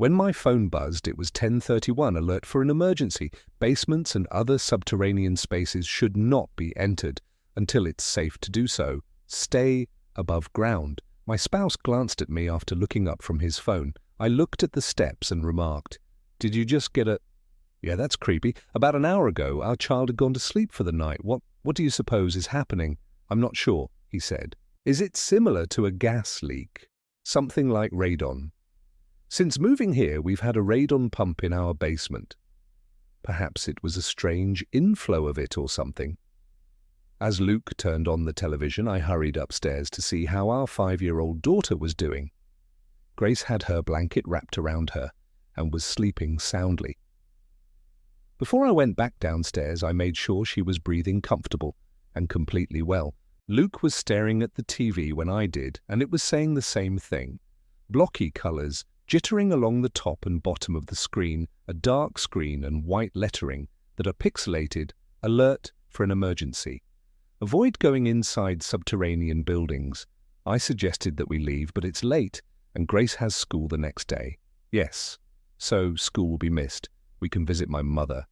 When my phone buzzed, it was 10:31, alert for an emergency. Basements and other subterranean spaces should not be entered until it's safe to do so. Stay above ground. My spouse glanced at me after looking up from his phone. I looked at the steps and remarked, "Did you just get a—" "Yeah, that's creepy. About an hour ago, our child had gone to sleep for the night. What do you suppose is happening?" "I'm not sure," he said. "Is it similar to a gas leak? Something like radon? Since moving here, we've had a radon pump in our basement. Perhaps it was a strange inflow of it or something." As Luke turned on the television, I hurried upstairs to see how our 5-year-old daughter was doing. Grace had her blanket wrapped around her and was sleeping soundly. Before I went back downstairs, I made sure she was breathing comfortable and completely well. Luke was staring at the TV when I did, and it was saying the same thing. Blocky colors jittering along the top and bottom of the screen, a dark screen and white lettering that are pixelated, alert for an emergency. Avoid going inside subterranean buildings. I suggested that we leave, but it's late, and Grace has school the next day. Yes, so school will be missed. We can visit my mother.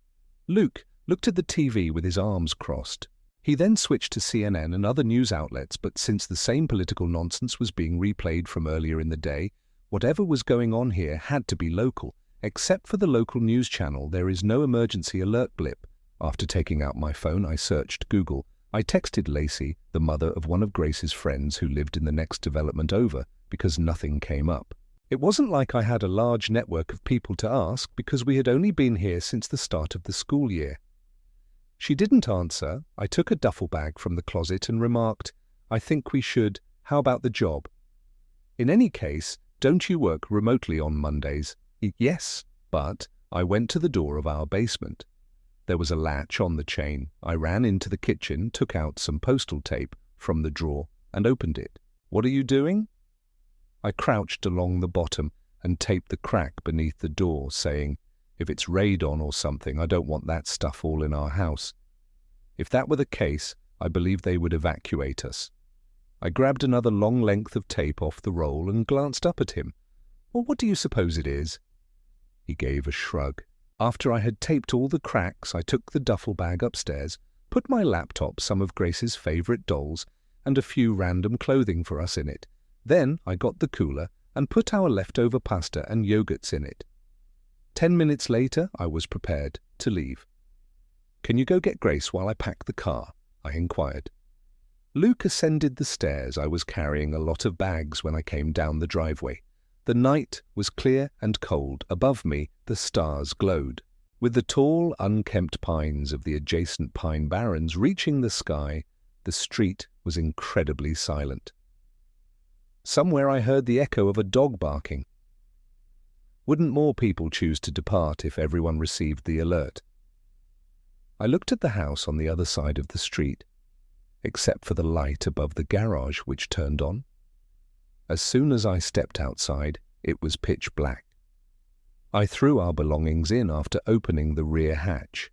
Luke looked at the TV with his arms crossed. He then switched to CNN and other news outlets, but since the same political nonsense was being replayed from earlier in the day, whatever was going on here had to be local. Except for the local news channel, there is no emergency alert blip. After taking out my phone, I searched Google. I texted Lacey, the mother of one of Grace's friends who lived in the next development over, because nothing came up. It wasn't like I had a large network of people to ask, because we had only been here since the start of the school year. She didn't answer. I took a duffel bag from the closet and remarked, "I think we should. How about the job? In any case, don't you work remotely on Mondays?" "Yes, but..." I went to the door of our basement. There was a latch on the chain. I ran into the kitchen, took out some postal tape from the drawer, and opened it. "What are you doing?" I crouched along the bottom and taped the crack beneath the door, saying, "If it's radon or something, I don't want that stuff all in our house." If that were the case, I believe they would evacuate us. I grabbed another long length of tape off the roll and glanced up at him. "Well, what do you suppose it is?" He gave a shrug. After I had taped all the cracks, I took the duffel bag upstairs, put my laptop, some of Grace's favorite dolls, and a few random clothing for us in it. Then I got the cooler and put our leftover pasta and yogurts in it. 10 minutes later, I was prepared to leave. "Can you go get Grace while I pack the car?" I inquired. Luke ascended the stairs. I was carrying a lot of bags when I came down the driveway. The night was clear and cold. Above me, the stars glowed. With the tall, unkempt pines of the adjacent pine barrens reaching the sky, the street was incredibly silent. Somewhere I heard the echo of a dog barking. Wouldn't more people choose to depart if everyone received the alert? I looked at the house on the other side of the street, except for the light above the garage which turned on. As soon as I stepped outside, it was pitch black. I threw our belongings in after opening the rear hatch.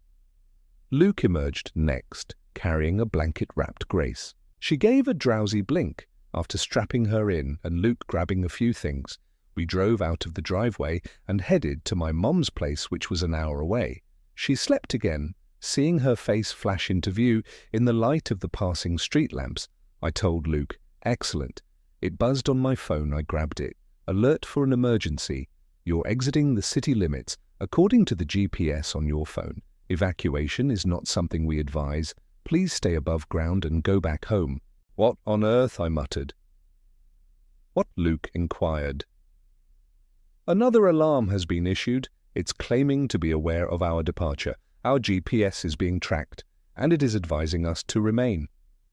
Luke emerged next, carrying a blanket-wrapped Grace. She gave a drowsy blink after strapping her in and Luke grabbing a few things. We drove out of the driveway and headed to my mom's place, which was an hour away. She slept again, seeing her face flash into view in the light of the passing street lamps. I told Luke, "Excellent." It buzzed on my phone. I grabbed it. "Alert for an emergency. You're exiting the city limits. According to the GPS on your phone, evacuation is not something we advise. Please stay above ground and go back home." "What on earth?" I muttered. "What?" Luke inquired. "Another alarm has been issued. It's claiming to be aware of our departure. Our GPS is being tracked, and it is advising us to remain."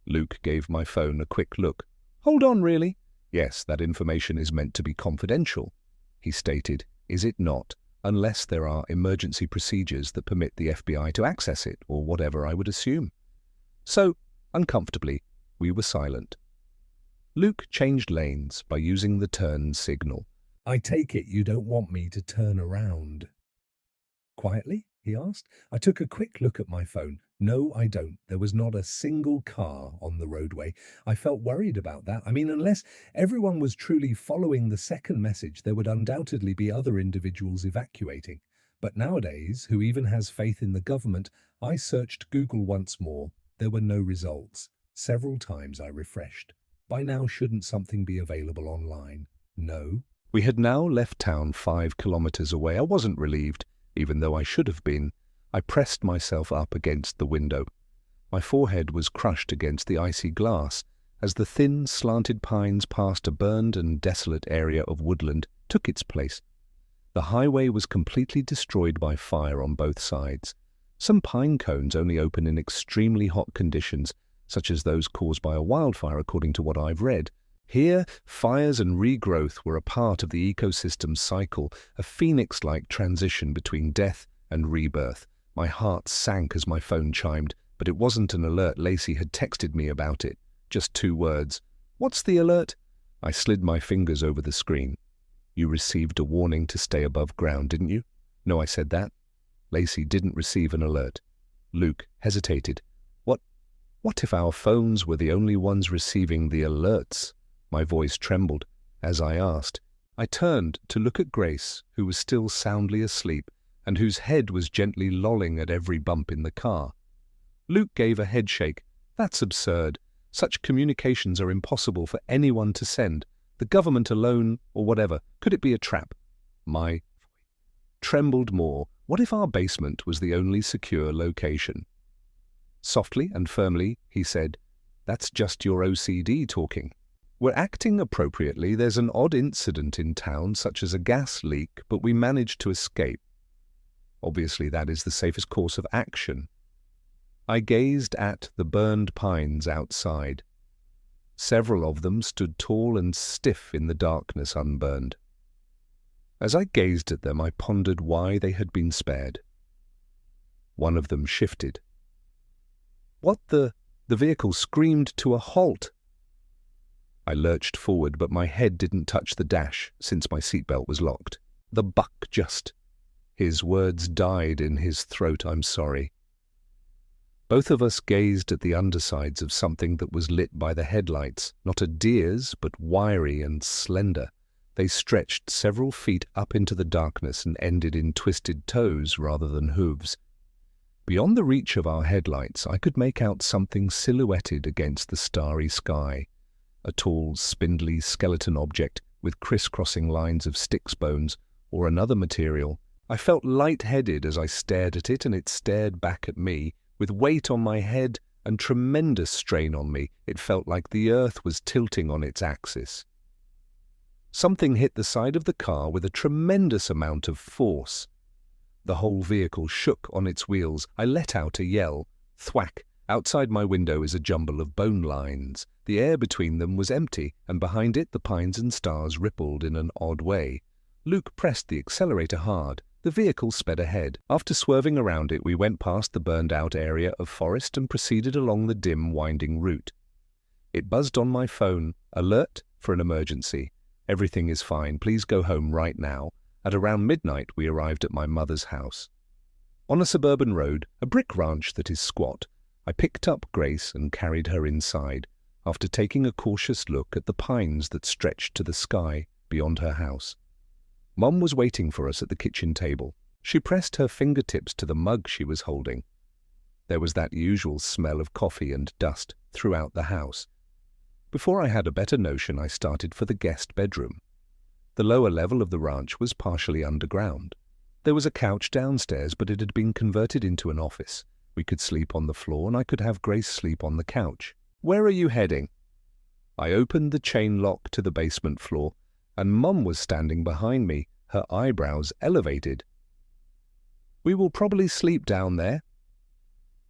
Luke gave my phone a quick look. "Hold on, really?" "Yes, that information is meant to be confidential," he stated. "Is it not? Unless there are emergency procedures that permit the FBI to access it, or whatever I would assume." So, uncomfortably, we were silent. Luke changed lanes by using the turn signal. "I take it you don't want me to turn around?" "Quietly?" he asked. I took a quick look at my phone. No, I don't. There was not a single car on the roadway. I felt worried about that. I mean, unless everyone was truly following the second message, there would undoubtedly be other individuals evacuating. But nowadays, who even has faith in the government? I searched Google once more. There were no results. Several times I refreshed. By now, shouldn't something be available online? No. We had now left town 5 kilometers away. I wasn't relieved, even though I should have been. I pressed myself up against the window. My forehead was crushed against the icy glass as the thin, slanted pines past a burned and desolate area of woodland took its place. The highway was completely destroyed by fire on both sides. Some pine cones only open in extremely hot conditions, such as those caused by a wildfire, according to what I've read. Here, fires and regrowth were a part of the ecosystem cycle, a phoenix-like transition between death and rebirth. My heart sank as my phone chimed, but it wasn't an alert. Lacey had texted me about it. Just 2 words. "What's the alert?" I slid my fingers over the screen. "You received a warning to stay above ground, didn't you?" "No, I said that." Lacey didn't receive an alert. Luke hesitated. What if our phones were the only ones receiving the alerts? My voice trembled as I asked. I turned to look at Grace, who was still soundly asleep, and whose head was gently lolling at every bump in the car. Luke gave a headshake. "That's absurd. Such communications are impossible for anyone to send. The government alone, or whatever. Could it be a trap?" My voice trembled more. What if our basement was the only secure location? Softly and firmly, he said, "That's just your OCD talking. We're acting appropriately. There's an odd incident in town, such as a gas leak, but we managed to escape. Obviously, that is the safest course of action." I gazed at the burned pines outside. Several of them stood tall and stiff in the darkness, unburned. As I gazed at them, I pondered why they had been spared. One of them shifted. The vehicle screamed to a halt. I lurched forward, but my head didn't touch the dash since my seatbelt was locked. "The buck just..." His words died in his throat. "I'm sorry." Both of us gazed at the undersides of something that was lit by the headlights, not a deer's, but wiry and slender. They stretched several feet up into the darkness and ended in twisted toes rather than hooves. Beyond the reach of our headlights, I could make out something silhouetted against the starry sky. A tall, spindly skeleton object with crisscrossing lines of Styx bones or another material. I felt light-headed as I stared at it, and it stared back at me, with weight on my head and tremendous strain on me. It felt like the earth was tilting on its axis. Something hit the side of the car with a tremendous amount of force. The whole vehicle shook on its wheels. I let out a yell. Thwack! Outside my window is a jumble of bone lines. The air between them was empty, and behind it the pines and stars rippled in an odd way. Luke pressed the accelerator hard. The vehicle sped ahead. After swerving around it, we went past the burned-out area of forest and proceeded along the dim, winding route. It buzzed on my phone. "Alert for an emergency. Everything is fine. Please go home right now." At around midnight, we arrived at my mother's house. On a suburban road, a brick ranch that is squat, I picked up Grace and carried her inside, after taking a cautious look at the pines that stretched to the sky beyond her house. Mom was waiting for us at the kitchen table. She pressed her fingertips to the mug she was holding. There was that usual smell of coffee and dust throughout the house. Before I had a better notion, I started for the guest bedroom. The lower level of the ranch was partially underground. There was a couch downstairs, but it had been converted into an office. We could sleep on the floor, and I could have Grace sleep on the couch. "Where are you heading?" I opened the chain lock to the basement floor, and Mum was standing behind me, her eyebrows elevated. "We will probably sleep down there."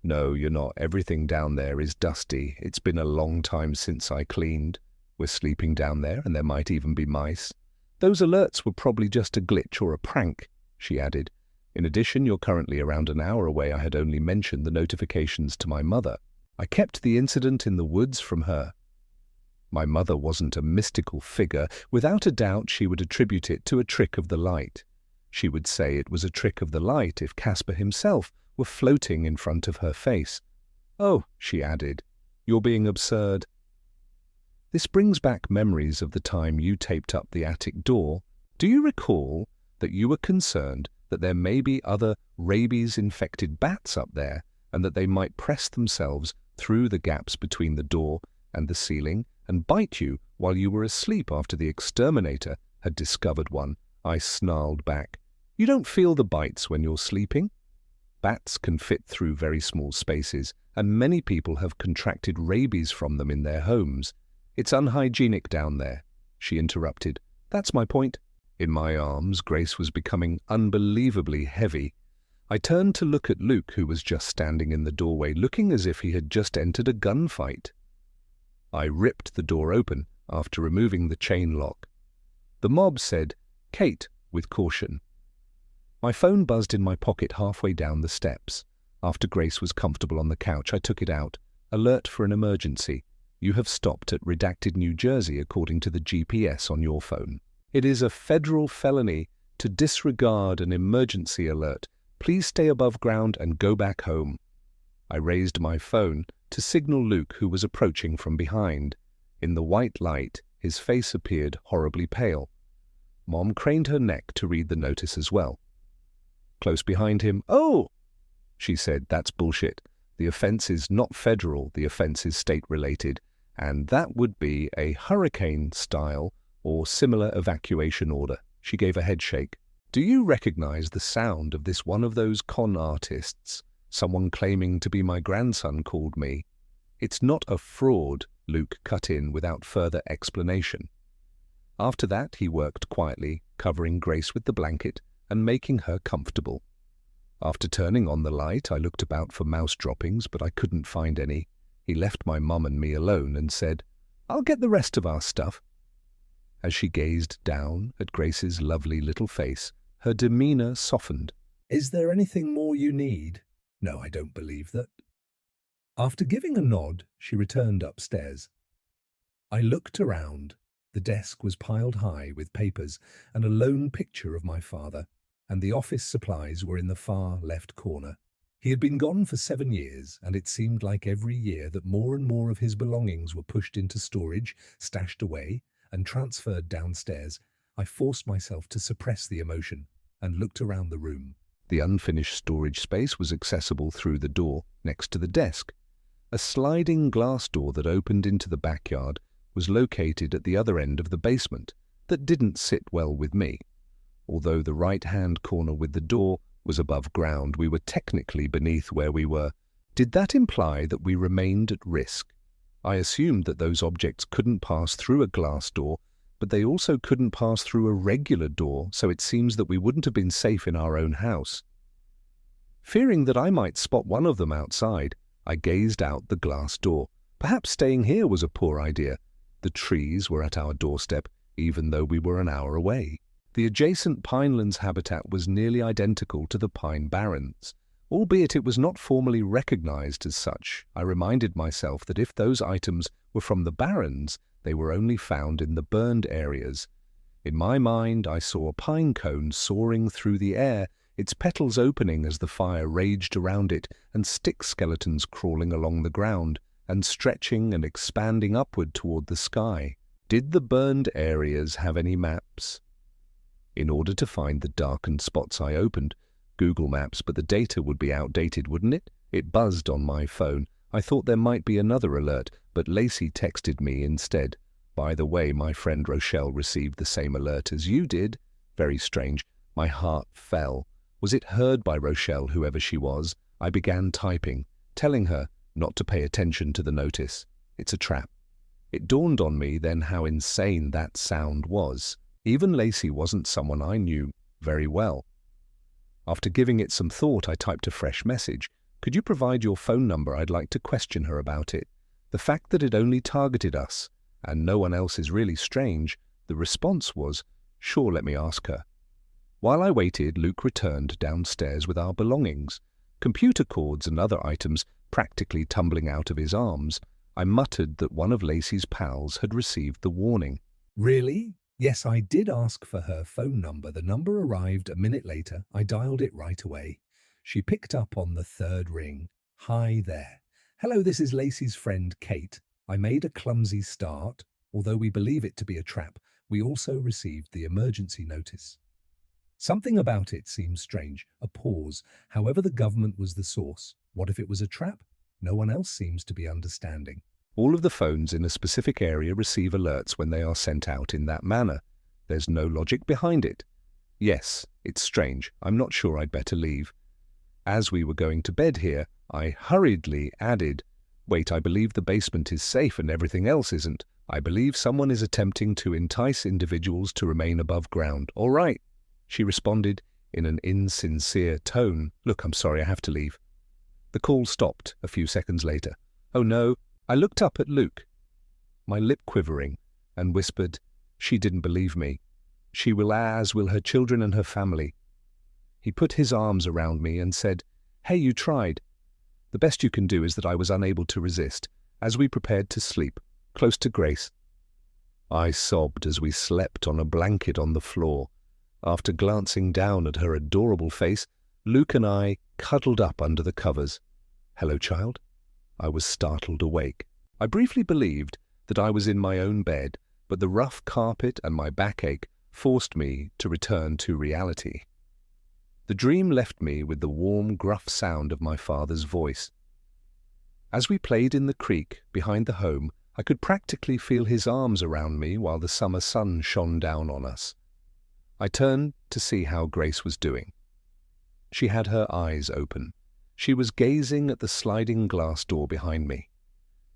"No, you're not. Everything down there is dusty. It's been a long time since I cleaned. We're sleeping down there, and there might even be mice. Those alerts were probably just a glitch or a prank," she added. "In addition, you're currently around an hour away. I had only mentioned the notifications to my mother. I kept the incident in the woods from her." My mother wasn't a mystical figure. Without a doubt, she would attribute it to a trick of the light. She would say it was a trick of the light if Casper himself were floating in front of her face. "Oh," she added, "you're being absurd." This brings back memories of the time you taped up the attic door. Do you recall that you were concerned that there may be other rabies-infected bats up there and that they might press themselves through the gaps between the door and the ceiling and bite you while you were asleep after the exterminator had discovered one? I snarled back. "You don't feel the bites when you're sleeping?" Bats can fit through very small spaces, and many people have contracted rabies from them in their homes. "It's unhygienic down there," she interrupted. "That's my point." In my arms, Grace was becoming unbelievably heavy. I turned to look at Luke, who was just standing in the doorway, looking as if he had just entered a gunfight. I ripped the door open after removing the chain lock. The mob said, "Kate," with caution. My phone buzzed in my pocket halfway down the steps. After Grace was comfortable on the couch, I took it out. "Alert for an emergency. You have stopped at Redacted, New Jersey, according to the GPS on your phone. It is a federal felony to disregard an emergency alert. Please stay above ground and go back home." I raised my phone to signal Luke, who was approaching from behind. In the white light, his face appeared horribly pale. Mom craned her neck to read the notice as well. Close behind him, "Oh!" she said, "That's bullshit. The offense is not federal, the offense is state-related, and that would be a hurricane-style or similar evacuation order." She gave a head shake. "Do you recognize the sound of this one of those con artists? Someone claiming to be my grandson called me." "It's not a fraud," Luke cut in without further explanation. After that, he worked quietly, covering Grace with the blanket and making her comfortable. After turning on the light, I looked about for mouse droppings, but I couldn't find any. He left my mum and me alone and said, "I'll get the rest of our stuff." As she gazed down at Grace's lovely little face, her demeanor softened. "Is there anything more you need?" "No, I don't believe that." After giving a nod, she returned upstairs. I looked around. The desk was piled high with papers and a lone picture of my father, and the office supplies were in the far left corner. He had been gone for 7 years, and it seemed like every year that more and more of his belongings were pushed into storage, stashed away, and transferred downstairs. I forced myself to suppress the emotion and looked around the room. The unfinished storage space was accessible through the door next to the desk. A sliding glass door that opened into the backyard was located at the other end of the basement. That didn't sit well with me. Although the right-hand corner with the door was above ground, we were technically beneath where we were. Did that imply that we remained at risk? I assumed that those objects couldn't pass through a glass door, but they also couldn't pass through a regular door, so it seems that we wouldn't have been safe in our own house. Fearing that I might spot one of them outside, I gazed out the glass door. Perhaps staying here was a poor idea. The trees were at our doorstep, even though we were an hour away. The adjacent pinelands habitat was nearly identical to the Pine Barrens. Albeit it was not formally recognized as such, I reminded myself that if those items were from the Barrens, they were only found in the burned areas. In my mind, I saw a pine cone soaring through the air, its petals opening as the fire raged around it, and stick skeletons crawling along the ground, and stretching and expanding upward toward the sky. Did the burned areas have any maps? In order to find the darkened spots, I opened Google Maps, but the data would be outdated, wouldn't it? It buzzed on my phone. I thought there might be another alert, but Lacey texted me instead. "By the way, my friend Rochelle received the same alert as you did." Very strange. My heart fell. Was it heard by Rochelle, whoever she was? I began typing, telling her not to pay attention to the notice. It's a trap. It dawned on me then how insane that sound was. Even Lacey wasn't someone I knew very well. After giving it some thought, I typed a fresh message. "Could you provide your phone number? I'd like to question her about it." The fact that it only targeted us, and no one else, is really strange. The response was, "Sure, let me ask her." While I waited, Luke returned downstairs with our belongings, computer cords and other items practically tumbling out of his arms. I muttered that one of Lacey's pals had received the warning. "Really? Yes, I did ask for her phone number. The number arrived a minute later. I dialed it right away." She picked up on the third ring. Hi there. Hello, this is Lacey's friend Kate. I made a clumsy start. Although we believe it to be a trap, we also received the emergency notice. Something about it seems strange. A pause. However, the government was the source. What if it was a trap? No one else seems to be understanding. All of the phones in a specific area receive alerts when they are sent out in that manner. There's no logic behind it. Yes, it's strange. I'm not sure I'd better leave. As we were going to bed here, I hurriedly added, "Wait, I believe the basement is safe and everything else isn't. I believe someone is attempting to entice individuals to remain above ground." "All right," she responded in an insincere tone. "Look, I'm sorry, I have to leave." The call stopped a few seconds later. "Oh no." I looked up at Luke, my lip quivering, and whispered, "She didn't believe me. She will, as will her children and her family." He put his arms around me and said, "Hey, you tried. The best you can do is that I was unable to resist," as we prepared to sleep, close to Grace. I sobbed as we slept on a blanket on the floor. After glancing down at her adorable face, Luke and I cuddled up under the covers. "Hello, child." I was startled awake. I briefly believed that I was in my own bed, but the rough carpet and my backache forced me to return to reality. The dream left me with the warm, gruff sound of my father's voice. As we played in the creek behind the home, I could practically feel his arms around me while the summer sun shone down on us. I turned to see how Grace was doing. She had her eyes open. She was gazing at the sliding glass door behind me.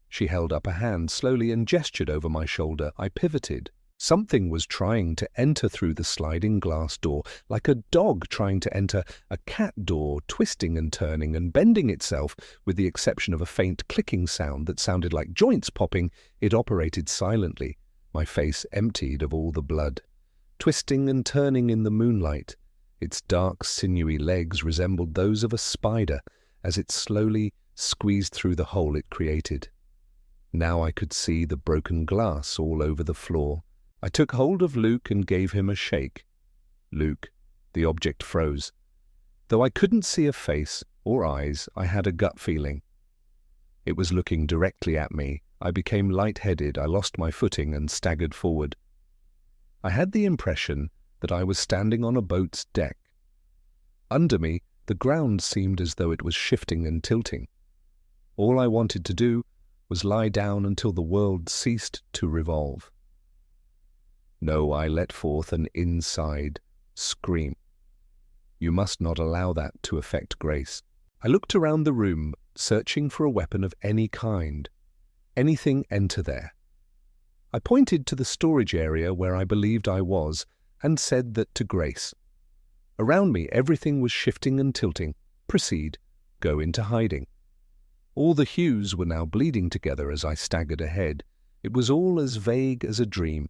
She held up a hand slowly and gestured over my shoulder. I pivoted. Something was trying to enter through the sliding glass door, like a dog trying to enter a cat door, twisting and turning and bending itself. With the exception of a faint clicking sound that sounded like joints popping, it operated silently. My face emptied of all the blood. Twisting and turning in the moonlight, its dark, sinewy legs resembled those of a spider as it slowly squeezed through the hole it created. Now I could see the broken glass all over the floor. I took hold of Luke and gave him a shake. Luke, the object froze. Though I couldn't see a face or eyes, I had a gut feeling. It was looking directly at me. I became lightheaded, I lost my footing and staggered forward. I had the impression that I was standing on a boat's deck. Under me, the ground seemed as though it was shifting and tilting. All I wanted to do was lie down until the world ceased to revolve. No, I let forth an inside scream. You must not allow that to affect Grace. I looked around the room, searching for a weapon of any kind. Anything enter there. I pointed to the storage area where I believed I was, and said that to Grace. Around me, everything was shifting and tilting. Proceed. Go into hiding. All the hues were now bleeding together as I staggered ahead. It was all as vague as a dream.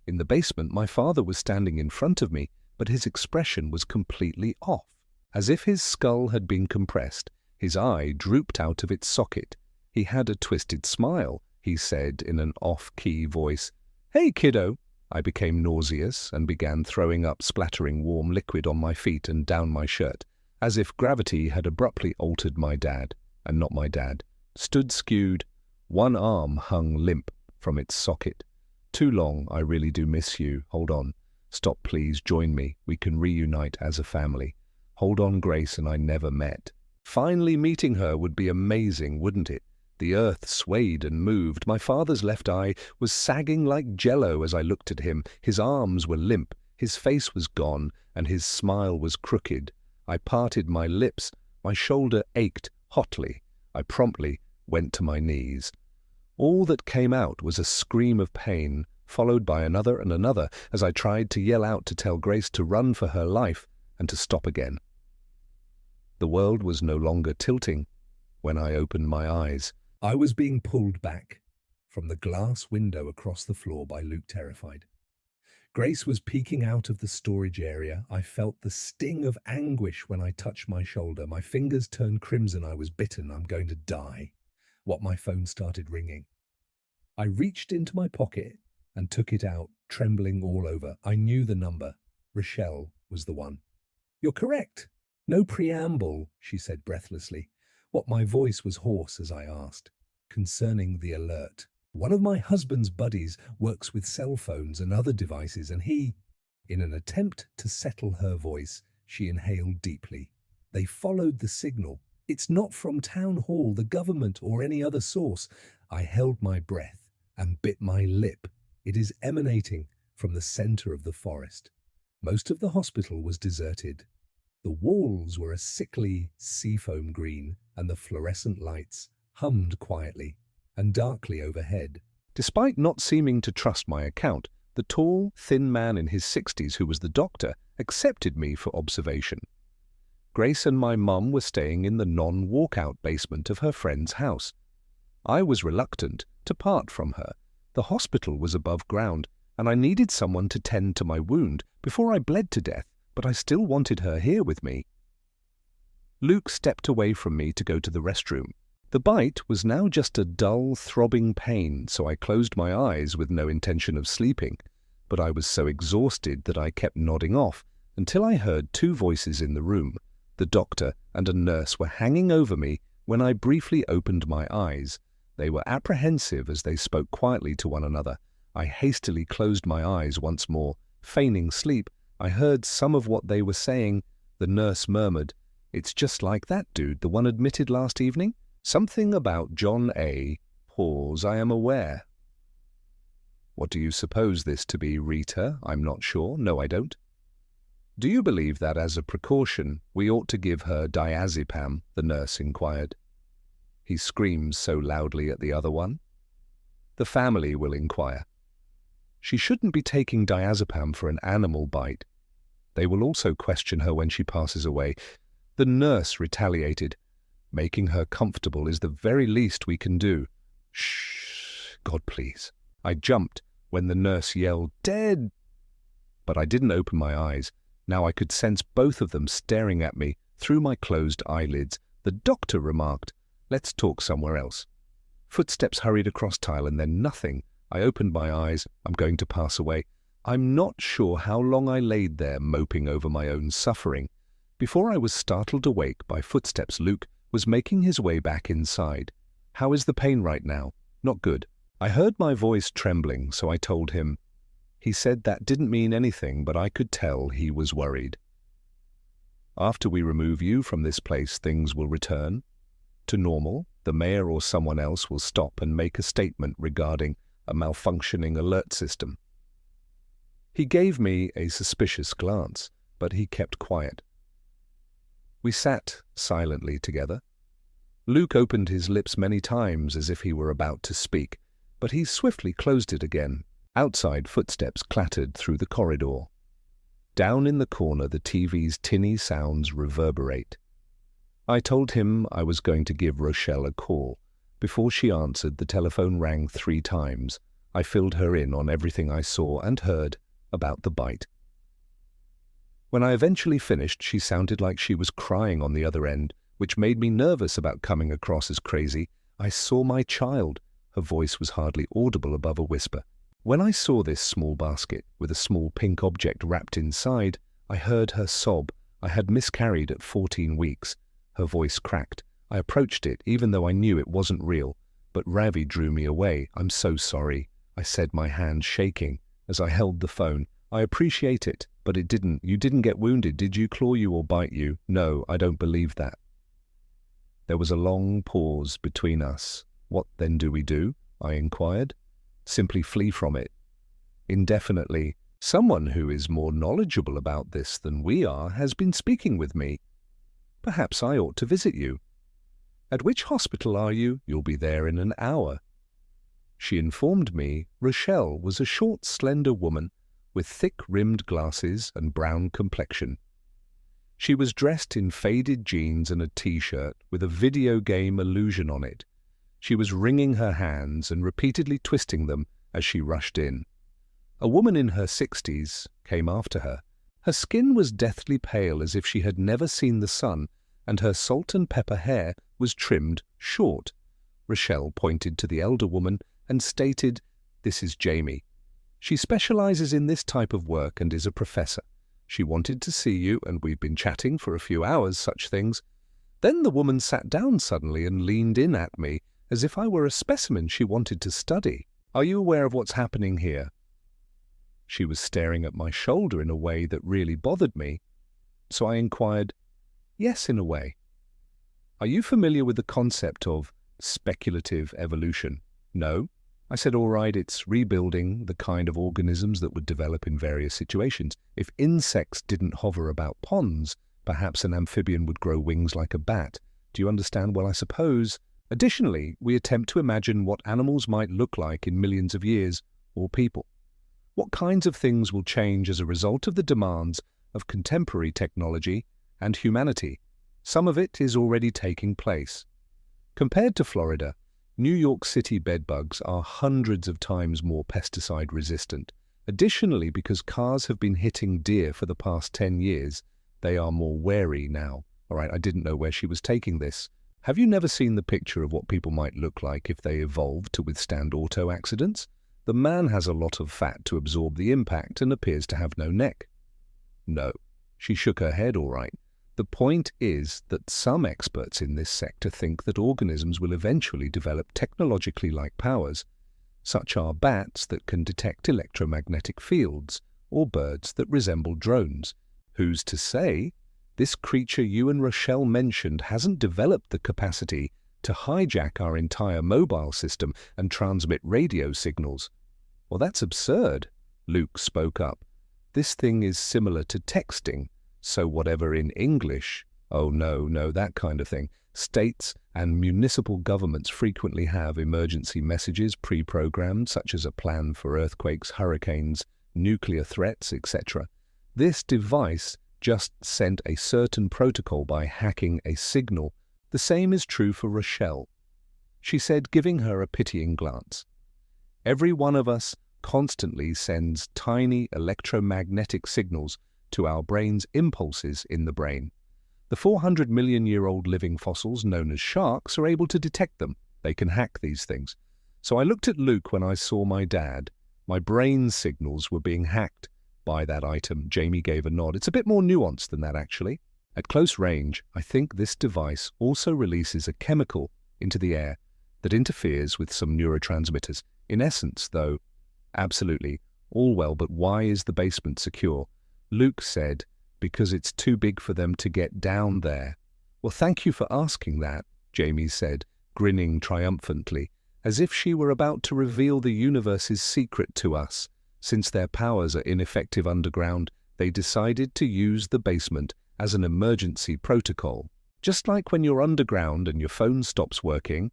In the basement, my father was standing in front of me, but his expression was completely off. As if his skull had been compressed, his eye drooped out of its socket. He had a twisted smile. He said in an off-key voice, "Hey, kiddo." I became nauseous and began throwing up splattering warm liquid on my feet and down my shirt, as if gravity had abruptly altered my dad, and not my dad, stood skewed. One arm hung limp from its socket. "Too long, I really do miss you. Hold on. Stop, please, join me. We can reunite as a family. Hold on, Grace and I never met." Finally meeting her would be amazing, wouldn't it? The earth swayed and moved. My father's left eye was sagging like jello as I looked at him. His arms were limp, his face was gone, and his smile was crooked. I parted my lips. My shoulder ached hotly. I promptly went to my knees. All that came out was a scream of pain, followed by another and another, as I tried to yell out to tell Grace to run for her life and to stop again. The world was no longer tilting when I opened my eyes. I was being pulled back from the glass window across the floor by Luke, terrified. Grace was peeking out of the storage area. I felt the sting of anguish when I touched my shoulder. My fingers turned crimson. I was bitten. I'm going to die. My phone started ringing. I reached into my pocket and took it out, trembling all over. I knew the number. Rochelle was the one. "You're correct," No preamble, she said breathlessly. What my voice was hoarse as I asked. Concerning the alert. One of my husband's buddies works with cell phones and other devices, and he... In an attempt to settle her voice, she inhaled deeply. They followed the signal. It's not from town hall, the government, or any other source. I held my breath and bit my lip. It is emanating from the center of the forest. Most of the hospital was deserted. The walls were a sickly seafoam green, and the fluorescent lights hummed quietly and darkly overhead. Despite not seeming to trust my account, the tall, thin man in his 60s who was the doctor accepted me for observation. Grace and my mum were staying in the non-walkout basement of her friend's house. I was reluctant to part from her. The hospital was above ground, and I needed someone to tend to my wound before I bled to death, but I still wanted her here with me. Luke stepped away from me to go to the restroom. The bite was now just a dull, throbbing pain, so I closed my eyes with no intention of sleeping, but I was so exhausted that I kept nodding off until I heard two voices in the room. The doctor and a nurse were hanging over me when I briefly opened my eyes. They were apprehensive as they spoke quietly to one another. I hastily closed my eyes once more. Feigning sleep, I heard some of what they were saying. The nurse murmured, "It's just like that dude, the one admitted last evening. Something about John A. Pause, I am aware." "What do you suppose this to be, Rita? I'm not sure. No, I don't." "Do you believe that as a precaution we ought to give her diazepam?" the nurse inquired. He screams so loudly at the other one. "The family will inquire." "She shouldn't be taking diazepam for an animal bite. They will also question her when she passes away." The nurse retaliated. "Making her comfortable is the very least we can do." "Shh, God, please." I jumped when the nurse yelled, "Dead!" But I didn't open my eyes. Now I could sense both of them staring at me through my closed eyelids. The doctor remarked, "Let's talk somewhere else." Footsteps hurried across tile and then nothing. I opened my eyes. I'm going to pass away. I'm not sure how long I laid there moping over my own suffering. Before I was startled awake by footsteps, Luke was making his way back inside. "How is the pain right now?" "Not good." I heard my voice trembling, so I told him. He said that didn't mean anything, but I could tell he was worried. "After we remove you from this place, things will return to normal. The mayor or someone else will stop and make a statement regarding a malfunctioning alert system." He gave me a suspicious glance, but he kept quiet. We sat silently together. Luke opened his lips many times as if he were about to speak, but he swiftly closed it again. Outside, footsteps clattered through the corridor. Down in the corner, the TV's tinny sounds reverberate. I told him I was going to give Rochelle a call. Before she answered, the telephone rang 3 times. I filled her in on everything I saw and heard about the bite. When I eventually finished, she sounded like she was crying on the other end, which made me nervous about coming across as crazy. "I saw my child." Her voice was hardly audible above a whisper. When I saw this small basket with a small pink object wrapped inside, I heard her sob. I had miscarried at 14 weeks. Her voice cracked. I approached it, even though I knew it wasn't real, but Ravi drew me away. "I'm so sorry," I said, my hand shaking as I held the phone. "I appreciate it, but you didn't get wounded, did you? Claw you or bite you?" "No, I don't believe that." There was a long pause between us. "What then do we do?" I inquired. "Simply flee from it." Indefinitely. "Someone who is more knowledgeable about this than we are has been speaking with me. Perhaps I ought to visit you." "At which hospital are you?" "You'll be there in an hour." She informed me Rochelle was a short, slender woman with thick-rimmed glasses and brown complexion. She was dressed in faded jeans and a T-shirt with a video game allusion on it. She was wringing her hands and repeatedly twisting them as she rushed in. A woman in her 60s came after her. Her skin was deathly pale as if she had never seen the sun, and her salt and pepper hair was trimmed short. Rochelle pointed to the elder woman and stated, "This is Jamie. She specializes in this type of work and is a professor. She wanted to see you, and we've been chatting for a few hours, such things. Then the woman sat down suddenly and leaned in at me, as if I were a specimen she wanted to study. Are you aware of what's happening here? She was staring at my shoulder in a way that really bothered me, so I inquired, yes, in a way. Are you familiar with the concept of speculative evolution? No. I said, all right, it's rebuilding the kind of organisms that would develop in various situations. If insects didn't hover about ponds, perhaps an amphibian would grow wings like a bat. Do you understand? Well, I suppose. Additionally, we attempt to imagine what animals might look like in millions of years, or people. What kinds of things will change as a result of the demands of contemporary technology and humanity? Some of it is already taking place. Compared to Florida, New York City bedbugs are hundreds of times more pesticide resistant. Additionally, because cars have been hitting deer for the past 10 years, they are more wary now. All right, I didn't know where she was taking this. Have you never seen the picture of what people might look like if they evolved to withstand auto accidents? The man has a lot of fat to absorb the impact and appears to have no neck. No. She shook her head, all right. The point is that some experts in this sector think that organisms will eventually develop technologically like powers. Such are bats that can detect electromagnetic fields, or birds that resemble drones. Who's to say? This creature you and Rochelle mentioned hasn't developed the capacity to hijack our entire mobile system and transmit radio signals. Well, that's absurd, Luke spoke up. This thing is similar to texting. So whatever in English, oh no, that kind of thing. States and municipal governments frequently have emergency messages pre-programmed, such as a plan for earthquakes, hurricanes, nuclear threats, etc. This device just sent a certain protocol by hacking a signal. The same is true for Rochelle, she said, giving her a pitying glance. Every one of us constantly sends tiny electromagnetic signals to our brain's impulses in the brain. The 400-million-year-old living fossils known as sharks are able to detect them. They can hack these things. So I looked at Luke when I saw my dad. My brain signals were being hacked by that item. Jamie gave a nod. It's a bit more nuanced than that, actually. At close range, I think this device also releases a chemical into the air that interferes with some neurotransmitters. In essence, though, absolutely, all well, but why is the basement secure? Luke said, because it's too big for them to get down there. Well, thank you for asking that, Jamie said, grinning triumphantly, as if she were about to reveal the universe's secret to us. Since their powers are ineffective underground, they decided to use the basement as an emergency protocol. Just like when you're underground and your phone stops working.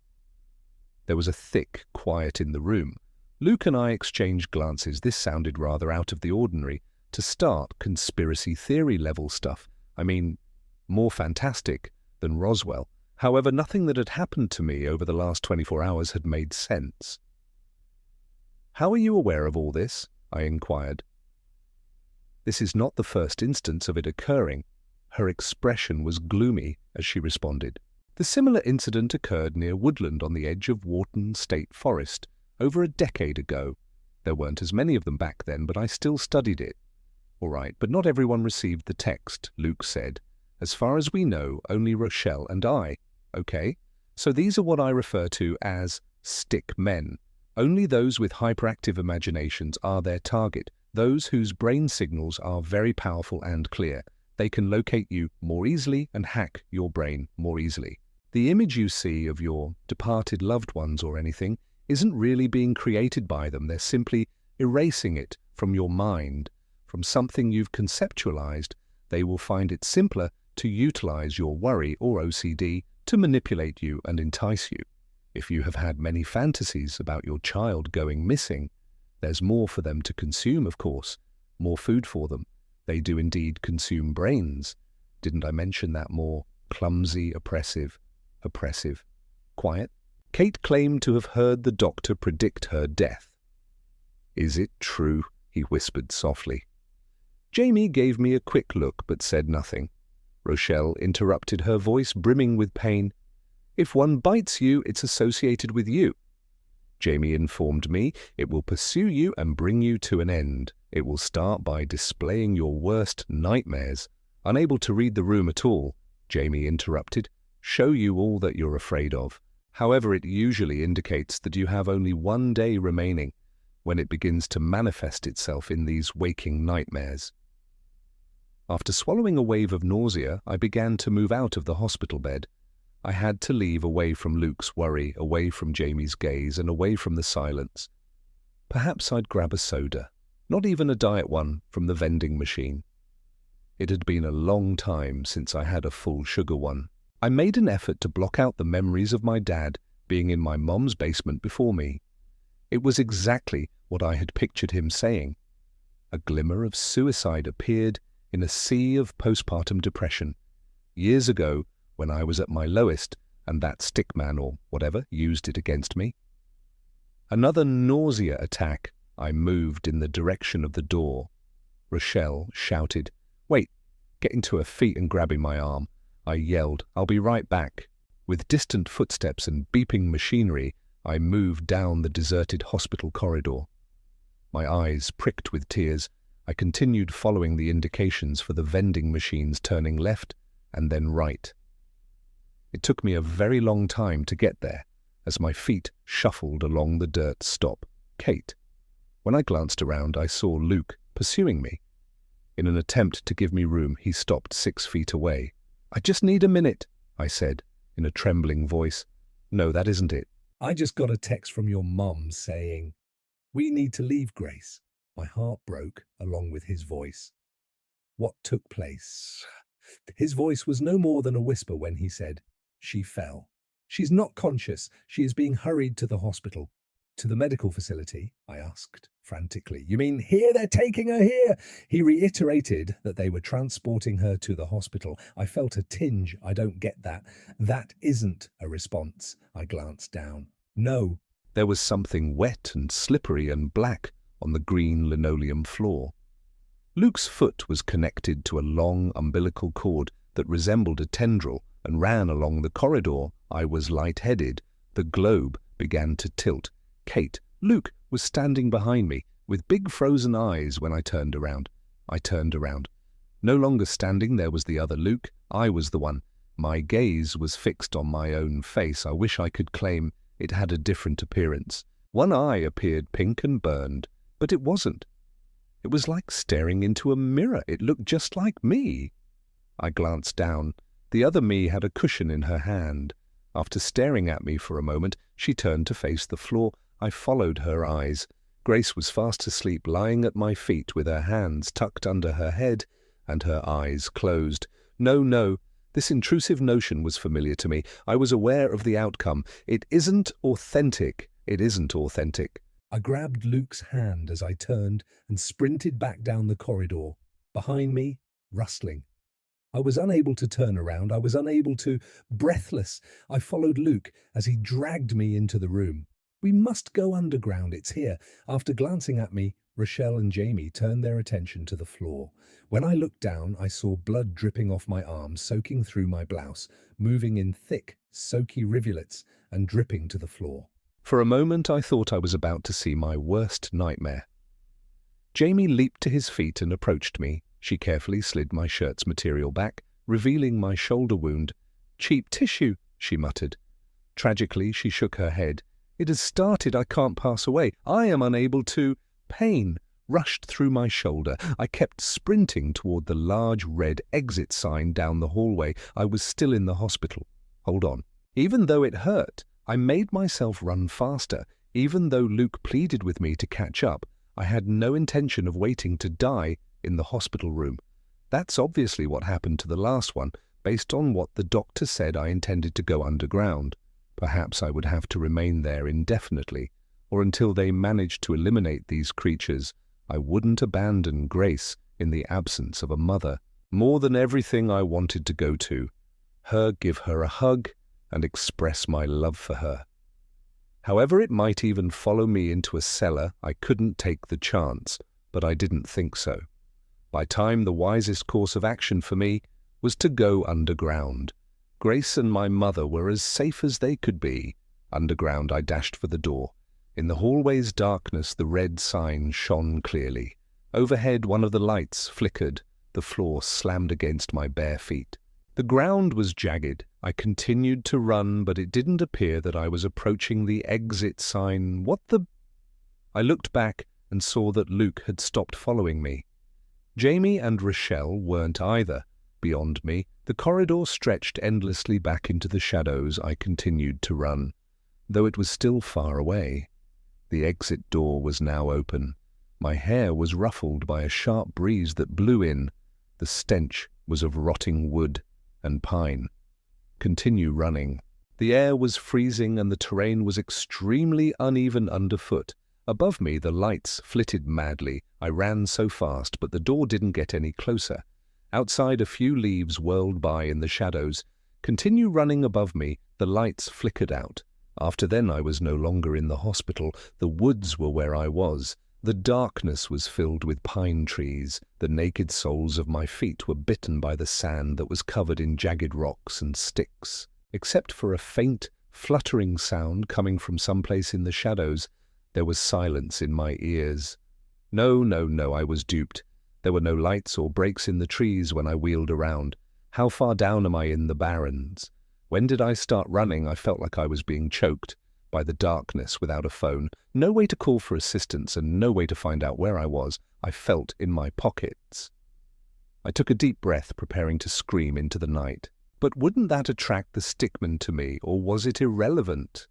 There was a thick quiet in the room. Luke and I exchanged glances. This sounded rather out of the ordinary. To start, conspiracy theory level stuff. I mean, more fantastic than Roswell. However, nothing that had happened to me over the last 24 hours had made sense. How are you aware of all this? I inquired. This is not the first instance of it occurring. Her expression was gloomy as she responded. The similar incident occurred near Woodland on the edge of Wharton State Forest over a decade ago. There weren't as many of them back then, but I still studied it. All right, but not everyone received the text, Luke said. As far as we know, only Rochelle and I. Okay, so these are what I refer to as stick men. Only those with hyperactive imaginations are their target, those whose brain signals are very powerful and clear. They can locate you more easily and hack your brain more easily. The image you see of your departed loved ones or anything isn't really being created by them. They're simply erasing it from your mind. From something you've conceptualized, they will find it simpler to utilize your worry or OCD to manipulate you and entice you. If you have had many fantasies about your child going missing, there's more for them to consume, of course, more food for them. They do indeed consume brains. Didn't I mention that? More clumsy, oppressive, quiet? Kate claimed to have heard the doctor predict her death. Is it true? He whispered softly. Jamie gave me a quick look but said nothing. Rochelle interrupted, her voice brimming with pain. If one bites you, it's associated with you. Jamie informed me it will pursue you and bring you to an end. It will start by displaying your worst nightmares. Unable to read the room at all, Jamie interrupted, show you all that you're afraid of. However, it usually indicates that you have only 1 day remaining when it begins to manifest itself in these waking nightmares. After swallowing a wave of nausea, I began to move out of the hospital bed. I had to leave away from Luke's worry, away from Jamie's gaze, and away from the silence. Perhaps I'd grab a soda, not even a diet one, from the vending machine. It had been a long time since I had a full sugar one. I made an effort to block out the memories of my dad being in my mom's basement before me. It was exactly what I had pictured him saying. A glimmer of suicide appeared in a sea of postpartum depression. Years ago, when I was at my lowest, and that stickman or whatever used it against me. Another nausea attack. I moved in the direction of the door. Rochelle shouted, "Wait," getting to her feet and grabbing my arm. I yelled, "I'll be right back." With distant footsteps and beeping machinery, I moved down the deserted hospital corridor. My eyes pricked with tears. I continued following the indications for the vending machines turning left and then right. It took me a very long time to get there, as my feet shuffled along the dirt stop. Kate. When I glanced around, I saw Luke pursuing me. In an attempt to give me room, he stopped 6 feet away. "I just need a minute," I said, in a trembling voice. "No, that isn't it. I just got a text from your mum saying, 'We need to leave, Grace.'" My heart broke along with his voice. What took place? His voice was no more than a whisper when he said, "She fell. She's not conscious. She is being hurried to the hospital." "To the medical facility?" I asked frantically. "You mean here? They're taking her here?" He reiterated that they were transporting her to the hospital. I felt a tinge. "I don't get that. That isn't a response." I glanced down. No. There was something wet and slippery and black on the green linoleum floor. Luke's foot was connected to a long umbilical cord that resembled a tendril and ran along the corridor. I was lightheaded. The globe began to tilt. Kate, Luke, was standing behind me with big frozen eyes when I turned around. I turned around. No longer standing there was the other Luke. I was the one. My gaze was fixed on my own face. I wish I could claim it had a different appearance. One eye appeared pink and burned, but it wasn't. It was like staring into a mirror. It looked just like me. I glanced down. The other me had a cushion in her hand. After staring at me for a moment, she turned to face the floor. I followed her eyes. Grace was fast asleep, lying at my feet with her hands tucked under her head and her eyes closed. No, this intrusive notion was familiar to me. I was aware of the outcome. It isn't authentic. It isn't authentic. I grabbed Luke's hand as I turned and sprinted back down the corridor. Behind me, rustling. I was unable to turn around. I was unable to. Breathless, I followed Luke as he dragged me into the room. "We must go underground. It's here." After glancing at me, Rochelle and Jamie turned their attention to the floor. When I looked down, I saw blood dripping off my arm, soaking through my blouse, moving in thick, soaky rivulets and dripping to the floor. For a moment, I thought I was about to see my worst nightmare. Jamie leaped to his feet and approached me. She carefully slid my shirt's material back, revealing my shoulder wound. "Cheap tissue," she muttered. Tragically, she shook her head. "It has started. I can't pass away. I am unable to." Pain rushed through my shoulder. I kept sprinting toward the large red exit sign down the hallway. I was still in the hospital. Hold on. Even though it hurt, I made myself run faster. Even though Luke pleaded with me to catch up, I had no intention of waiting to die in the hospital room. That's obviously what happened to the last one, based on what the doctor said. I intended to go underground. Perhaps I would have to remain there indefinitely, or until they managed to eliminate these creatures. I wouldn't abandon Grace in the absence of a mother. More than everything, I wanted to go to her, give her a hug, and express my love for her. However, it might even follow me into a cellar. I couldn't take the chance, but I didn't think so. By time, the wisest course of action for me was to go underground. Grace and my mother were as safe as they could be. Underground, I dashed for the door. In the hallway's darkness, the red sign shone clearly. Overhead, one of the lights flickered. The floor slammed against my bare feet. The ground was jagged. I continued to run, but it didn't appear that I was approaching the exit sign. What the... I looked back and saw that Luke had stopped following me. Jamie and Rochelle weren't either. Beyond me, the corridor stretched endlessly back into the shadows. I continued to run, though it was still far away. The exit door was now open. My hair was ruffled by a sharp breeze that blew in. The stench was of rotting wood and pine. Continue running. The air was freezing and the terrain was extremely uneven underfoot. Above me, the lights flitted madly. I ran so fast, but the door didn't get any closer. Outside, a few leaves whirled by in the shadows. Continue running above me, the lights flickered out. After then, I was no longer in the hospital. The woods were where I was. The darkness was filled with pine trees. The naked soles of my feet were bitten by the sand that was covered in jagged rocks and sticks. Except for a faint, fluttering sound coming from someplace in the shadows, there was silence in my ears. No, I was duped. There were no lights or breaks in the trees when I wheeled around. How far down am I in the barrens? When did I start running? I felt like I was being choked by the darkness without a phone. No way to call for assistance and no way to find out where I was. I felt in my pockets. I took a deep breath, preparing to scream into the night. But wouldn't that attract the stickmen to me, or was it irrelevant?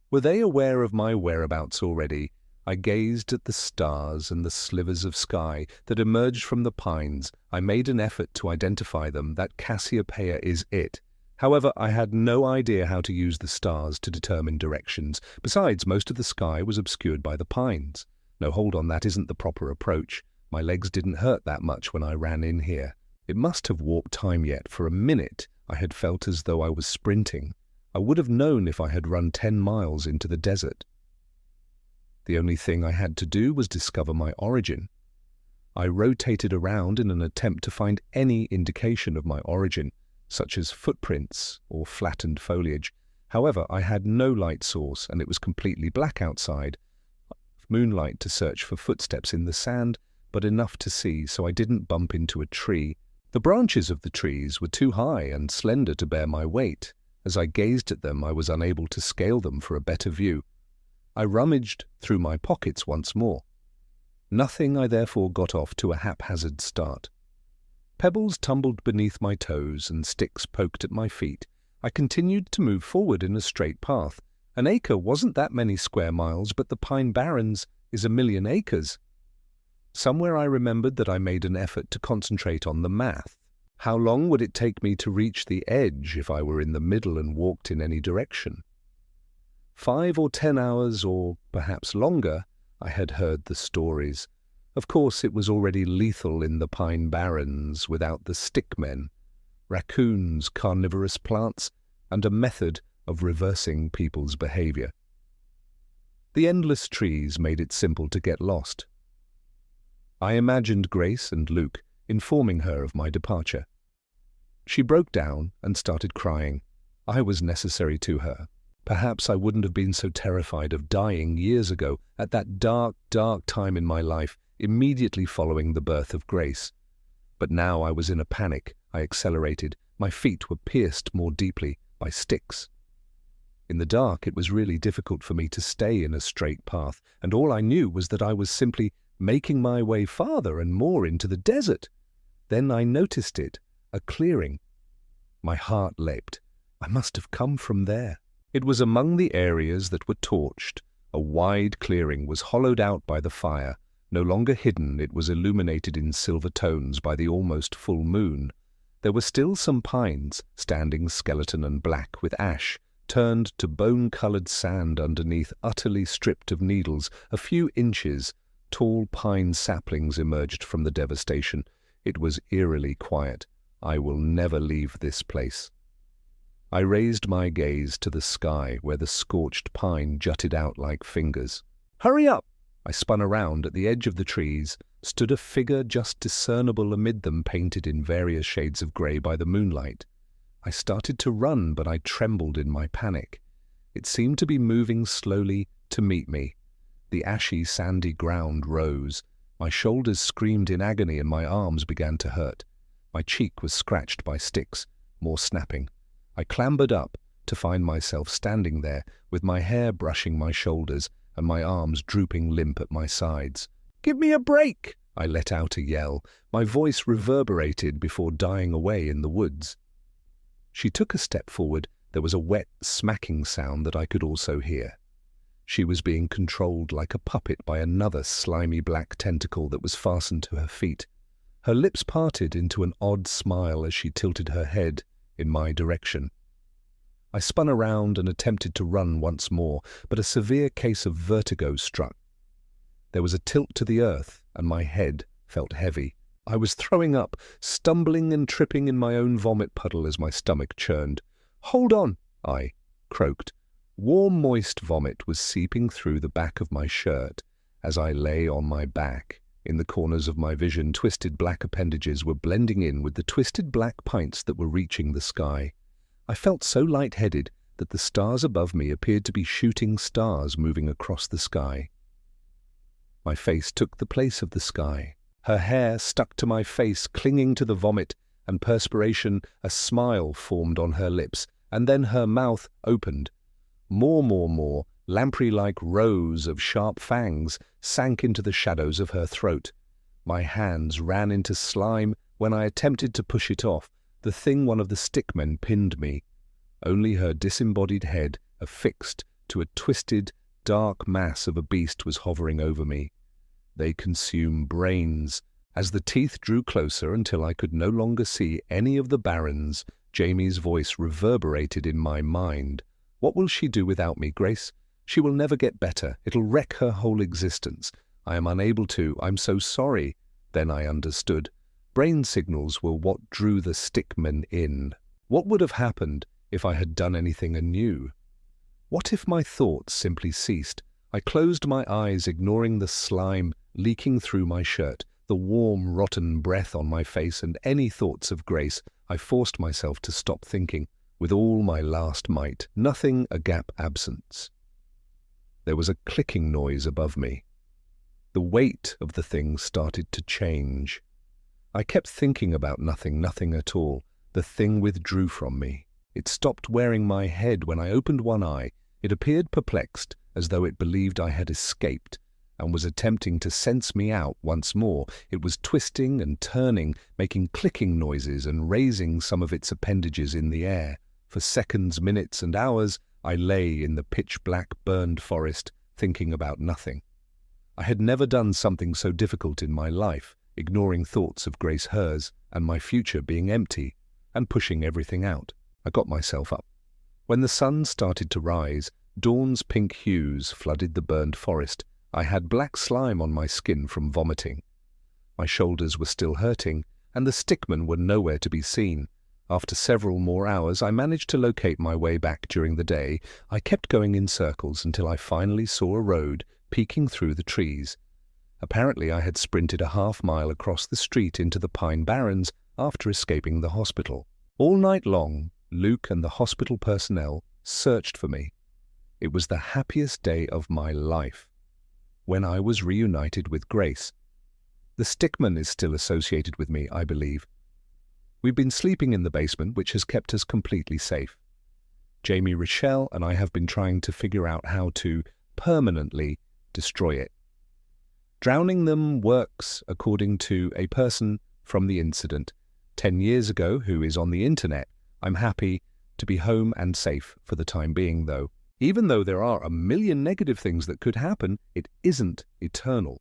Were they aware of my whereabouts already? I gazed at the stars and the slivers of sky that emerged from the pines. I made an effort to identify them. That Cassiopeia is it. However, I had no idea how to use the stars to determine directions. Besides, most of the sky was obscured by the pines. No, hold on, that isn't the proper approach. My legs didn't hurt that much when I ran in here. It must have warped time yet. For a minute, I had felt as though I was sprinting. I would have known if I had run 10 miles into the desert. The only thing I had to do was discover my origin. I rotated around in an attempt to find any indication of my origin, such as footprints or flattened foliage. However, I had no light source and it was completely black outside. Moonlight to search for footsteps in the sand, but enough to see so I didn't bump into a tree. The branches of the trees were too high and slender to bear my weight. As I gazed at them, I was unable to scale them for a better view. I rummaged through my pockets once more. Nothing. I therefore got off to a haphazard start. Pebbles tumbled beneath my toes and sticks poked at my feet. I continued to move forward in a straight path. An acre wasn't that many square miles, but the Pine Barrens is 1,000,000 acres. Somewhere I remembered that I made an effort to concentrate on the math. How long would it take me to reach the edge if I were in the middle and walked in any direction? 5 or 10 hours, or perhaps longer. I had heard the stories. Of course, it was already lethal in the Pine Barrens without the stickmen, raccoons, carnivorous plants, and a method of reversing people's behavior. The endless trees made it simple to get lost. I imagined Grace and Luke informing her of my departure. She broke down and started crying. I was necessary to her. Perhaps I wouldn't have been so terrified of dying years ago, at that dark, dark time in my life, immediately following the birth of Grace. But now I was in a panic. I accelerated. My feet were pierced more deeply by sticks. In the dark, it was really difficult for me to stay in a straight path, and all I knew was that I was simply making my way farther and more into the desert. Then I noticed it, a clearing. My heart leapt. I must have come from there. It was among the areas that were torched. A wide clearing was hollowed out by the fire. No longer hidden, it was illuminated in silver tones by the almost full moon. There were still some pines, standing skeleton and black with ash, turned to bone-colored sand underneath, utterly stripped of needles. A few inches, tall pine saplings emerged from the devastation. It was eerily quiet. I will never leave this place. I raised my gaze to the sky, where the scorched pine jutted out like fingers. "Hurry up!" I spun around. At the edge of the trees stood a figure just discernible amid them, painted in various shades of grey by the moonlight. I started to run, but I trembled in my panic. It seemed to be moving slowly to meet me. The ashy, sandy ground rose. My shoulders screamed in agony and my arms began to hurt. My cheek was scratched by sticks, more snapping. I clambered up to find myself standing there with my hair brushing my shoulders and my arms drooping limp at my sides. "Give me a break!" I let out a yell. My voice reverberated before dying away in the woods. She took a step forward. There was a wet, smacking sound that I could also hear. She was being controlled like a puppet by another slimy black tentacle that was fastened to her feet. Her lips parted into an odd smile as she tilted her head in my direction. I spun around and attempted to run once more, but a severe case of vertigo struck. There was a tilt to the earth, and my head felt heavy. I was throwing up, stumbling and tripping in my own vomit puddle as my stomach churned. "Hold on," I croaked. Warm, moist vomit was seeping through the back of my shirt as I lay on my back. In the corners of my vision, twisted black appendages were blending in with the twisted black pints that were reaching the sky. I felt so lightheaded that the stars above me appeared to be shooting stars moving across the sky. My face took the place of the sky. Her hair stuck to my face, clinging to the vomit and perspiration. A smile formed on her lips, and then her mouth opened. More, lamprey-like rows of sharp fangs sank into the shadows of her throat. My hands ran into slime when I attempted to push it off. The thing one of the stickmen pinned me. Only her disembodied head, affixed to a twisted, dark mass of a beast, was hovering over me. They consume brains. As the teeth drew closer until I could no longer see any of the barons, Jamie's voice reverberated in my mind. "What will she do without me, Grace? She will never get better. It'll wreck her whole existence. I am unable to. I'm so sorry." Then I understood. Brain signals were what drew the stickmen in. What would have happened if I had done anything anew? What if my thoughts simply ceased? I closed my eyes, ignoring the slime leaking through my shirt, the warm, rotten breath on my face, and any thoughts of Grace. I forced myself to stop thinking. With all my last might, nothing a gap absence. There was a clicking noise above me. The weight of the thing started to change. I kept thinking about nothing at all. The thing withdrew from me. It stopped wearing my head when I opened one eye. It appeared perplexed, as though it believed I had escaped, and was attempting to sense me out once more. It was twisting and turning, making clicking noises and raising some of its appendages in the air. For seconds, minutes, and hours, I lay in the pitch-black burned forest, thinking about nothing. I had never done something so difficult in my life, ignoring thoughts of Grace Hers and my future being empty, and pushing everything out. I got myself up. When the sun started to rise, dawn's pink hues flooded the burned forest. I had black slime on my skin from vomiting. My shoulders were still hurting, and the stickmen were nowhere to be seen. After several more hours, I managed to locate my way back during the day. I kept going in circles until I finally saw a road peeking through the trees. Apparently, I had sprinted a half-mile across the street into the Pine Barrens after escaping the hospital. All night long, Luke and the hospital personnel searched for me. It was the happiest day of my life, when I was reunited with Grace. The stickman is still associated with me, I believe. We've been sleeping in the basement, which has kept us completely safe. Jamie, Rochelle, and I have been trying to figure out how to permanently destroy it. Drowning them works, according to a person from the incident 10 years ago who is on the internet. I'm happy to be home and safe for the time being, though. Even though there are a million negative things that could happen, it isn't eternal.